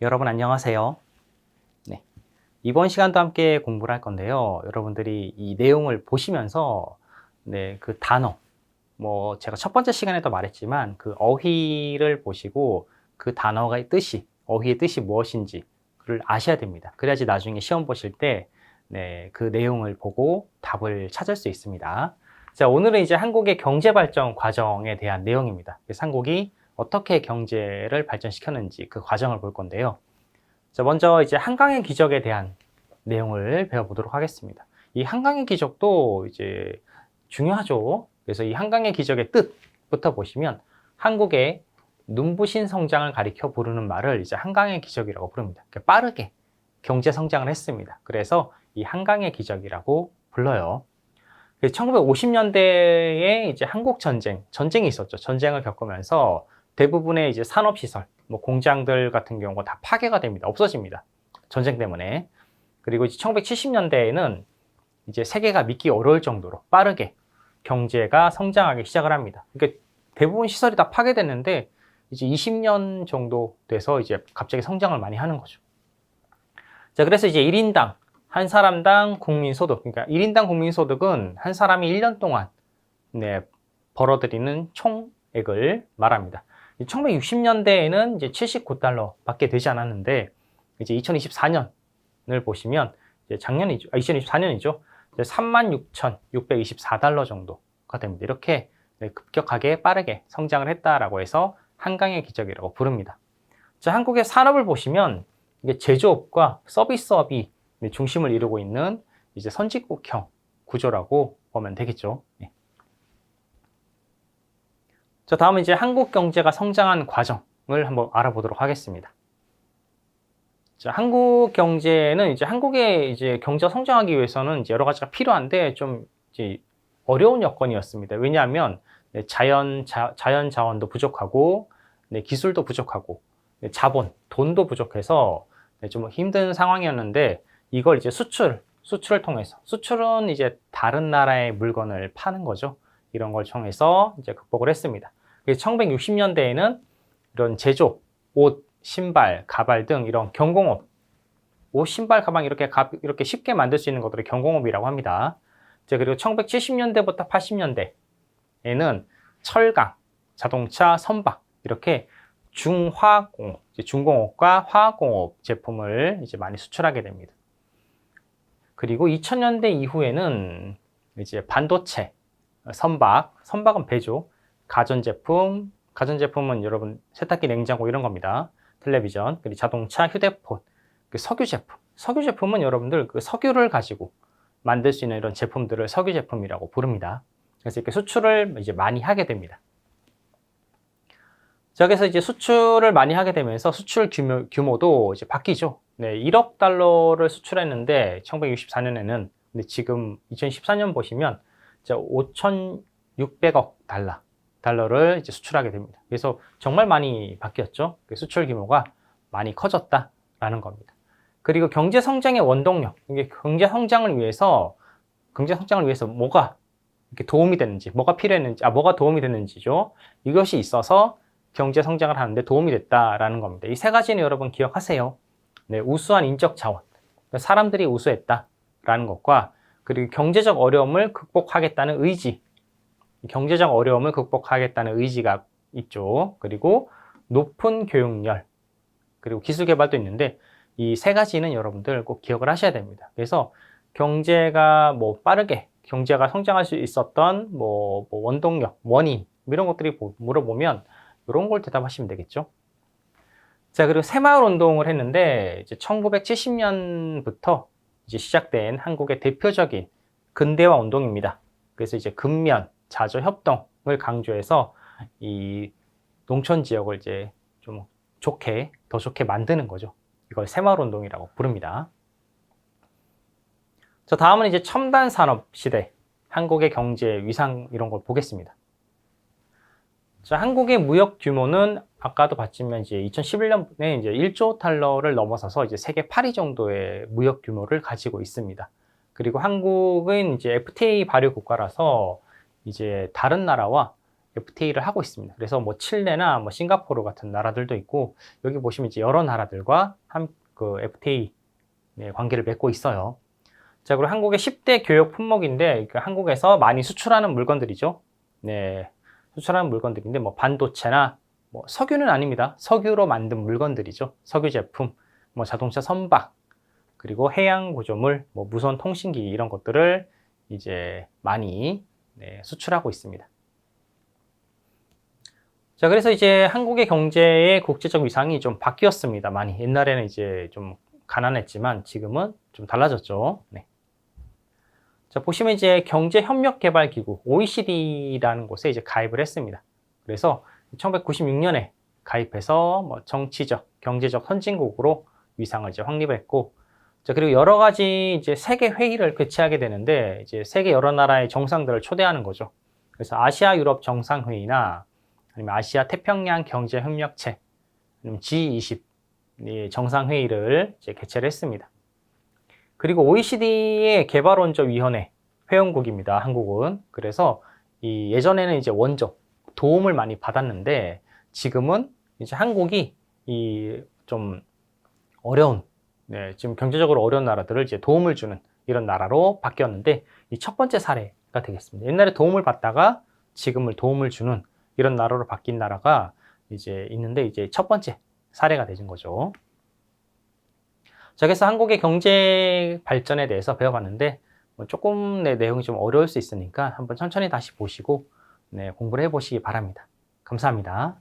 여러분 안녕하세요. 네, 이번 시간도 함께 공부를 할 건데요. 여러분들이 이 내용을 보시면서 그 단어, 제가 첫 번째 시간에도 말했지만 그 어휘를 보시고 그 단어의 뜻이, 어휘의 뜻이 무엇인지를 아셔야 됩니다. 그래야지 나중에 시험 보실 때 그 내용을 보고 답을 찾을 수 있습니다. 자, 오늘은 이제 한국의 경제 발전 과정에 대한 내용입니다. 그래서 한국이 어떻게 경제를 발전시켰는지 그 과정을 볼 건데요. 자, 먼저 이제 한강의 기적에 대한 내용을 배워보도록 하겠습니다. 이 한강의 기적도 이제 중요하죠. 그래서 이 한강의 기적의 뜻부터 보시면 한국의 눈부신 성장을 가리켜 부르는 말을 이제 한강의 기적이라고 부릅니다. 빠르게 경제 성장을 했습니다. 그래서 이 한강의 기적이라고 불러요. 1950년대에 이제 한국 전쟁이 있었죠. 전쟁을 겪으면서 대부분의 이제 산업시설, 공장들 같은 경우가 다 파괴가 됩니다. 없어집니다. 전쟁 때문에. 그리고 이제 1970년대에는 이제 세계가 믿기 어려울 정도로 빠르게 경제가 성장하기 시작을 합니다. 그러니까 대부분 시설이 다 파괴됐는데 이제 20년 정도 돼서 이제 갑자기 성장을 많이 하는 거죠. 자, 그래서 이제 1인당 한 사람당 국민소득, 그러니까 1인당 국민소득은 한 사람이 1년 동안 벌어들이는 총액을 말합니다. 1960년대에는 이제 79달러 밖에 되지 않았는데, 이제 2024년을 보시면, 이제 2024년이죠. 36,624달러 정도가 됩니다. 이렇게 급격하게 빠르게 성장을 했다라고 해서 한강의 기적이라고 부릅니다. 자, 한국의 산업을 보시면, 이게 제조업과 서비스업이 중심을 이루고 있는 이제 선진국형 구조라고 보면 되겠죠. 네. 자, 다음은 이제 한국 경제가 성장한 과정을 한번 알아보도록 하겠습니다. 자, 한국 경제는 이제 한국의 이제 경제가 성장하기 위해서는 이제 여러 가지가 필요한데 좀 이제 어려운 여건이었습니다. 왜냐하면 자연 자원도 부족하고 기술도 부족하고 돈도 부족해서 좀 힘든 상황이었는데 이걸 이제 수출을 통해서 수출은 이제 다른 나라의 물건을 파는 거죠. 이런 걸 통해서 이제 극복을 했습니다. 1960년대에는 이런 제조, 옷, 신발, 가발 등 이런 경공업, 옷, 신발, 가방 이렇게 쉽게 만들 수 있는 것들을 경공업이라고 합니다. 그리고 1970년대부터 80년대에는 철강, 자동차, 선박 이렇게 중화공업, 중공업과 화학공업 제품을 이제 많이 수출하게 됩니다. 그리고 2000년대 이후에는 이제 반도체, 선박은 배죠. 가전제품은 여러분 세탁기, 냉장고 이런 겁니다. 텔레비전, 그리고 자동차, 휴대폰, 석유 제품은 여러분들 그 석유를 가지고 만들 수 있는 이런 제품들을 석유 제품이라고 부릅니다. 그래서 이렇게 수출을 이제 많이 하게 됩니다. 자, 그래서 이제 수출을 많이 하게 되면서 수출 규모도 이제 바뀌죠. 1억 달러를 수출했는데 1964년에는 근데 지금 2014년 보시면 5,600억 달러를 이제 수출하게 됩니다. 그래서 정말 많이 바뀌었죠. 수출 규모가 많이 커졌다라는 겁니다. 그리고 경제 성장의 원동력, 이게 경제 성장을 위해서 뭐가 이렇게 도움이 됐는지, 뭐가 필요했는지, 뭐가 도움이 됐는지죠. 이것이 있어서 경제 성장을 하는데 도움이 됐다라는 겁니다. 이 세 가지는 여러분 기억하세요. 우수한 인적 자원, 사람들이 우수했다라는 것과 그리고 경제적 어려움을 극복하겠다는 의지가 있죠. 그리고 높은 교육열, 그리고 기술 개발도 있는데 이 세 가지는 여러분들 꼭 기억을 하셔야 됩니다. 그래서 경제가 빠르게 경제가 성장할 수 있었던 원동력, 원인 이런 것들이 물어보면 이런 걸 대답하시면 되겠죠. 자, 그리고 새마을 운동을 했는데 이제 1970년부터 이제 시작된 한국의 대표적인 근대화 운동입니다. 그래서 이제 근면, 자조, 협동을 강조해서 이 농촌 지역을 이제 좀 더 좋게 만드는 거죠. 이걸 새마을 운동이라고 부릅니다. 자, 다음은 이제 첨단 산업 시대, 한국의 경제 위상 이런 걸 보겠습니다. 자, 한국의 무역 규모는 아까도 봤지만 이제 2011년에 이제 1조 달러를 넘어서서 이제 세계 8위 정도의 무역 규모를 가지고 있습니다. 그리고 한국은 이제 FTA 발효 국가라서 이제 다른 나라와 FTA를 하고 있습니다. 그래서 뭐 칠레나 뭐 싱가포르 같은 나라들도 있고 여기 보시면 이제 여러 나라들과 그 FTA 관계를 맺고 있어요. 자, 그리고 한국의 10대 교육 품목인데 한국에서 많이 수출하는 물건들이죠. 네, 수출하는 물건들인데 뭐 반도체나 뭐 석유는 아닙니다. 석유로 만든 물건들이죠. 석유 제품, 뭐 자동차 선박, 그리고 해양 구조물, 뭐 무선 통신기기 이런 것들을 이제 많이 수출하고 있습니다. 자, 그래서 이제 한국의 경제의 국제적 위상이 좀 바뀌었습니다. 많이. 옛날에는 이제 좀 가난했지만 지금은 좀 달라졌죠. 네. 자, 보시면 이제 경제협력개발기구 OECD라는 곳에 이제 가입을 했습니다. 그래서 1996년에 가입해서 뭐 정치적, 경제적 선진국으로 위상을 이제 확립을 했고, 자, 그리고 여러 가지 이제 세계 회의를 개최하게 되는데 이제 세계 여러 나라의 정상들을 초대하는 거죠. 그래서 아시아 유럽 정상회의나 아니면 아시아 태평양 경제협력체, 아니면 G20 정상회의를 이제 개최를 했습니다. 그리고 OECD의 개발원조위원회 회원국입니다. 한국은. 그래서 예전에는 이제 원조 도움을 많이 받았는데 지금은 이제 한국이 좀 어려운 지금 경제적으로 어려운 나라들을 이제 도움을 주는 이런 나라로 바뀌었는데 이 첫 번째 사례가 되겠습니다. 옛날에 도움을 받다가 지금은 도움을 주는 이런 나라로 바뀐 나라가 이제 있는데 이제 첫 번째 사례가 되는 거죠. 자, 그래서 한국의 경제 발전에 대해서 배워봤는데 조금 내용이 좀 어려울 수 있으니까 한번 천천히 다시 보시고 공부를 해보시기 바랍니다. 감사합니다.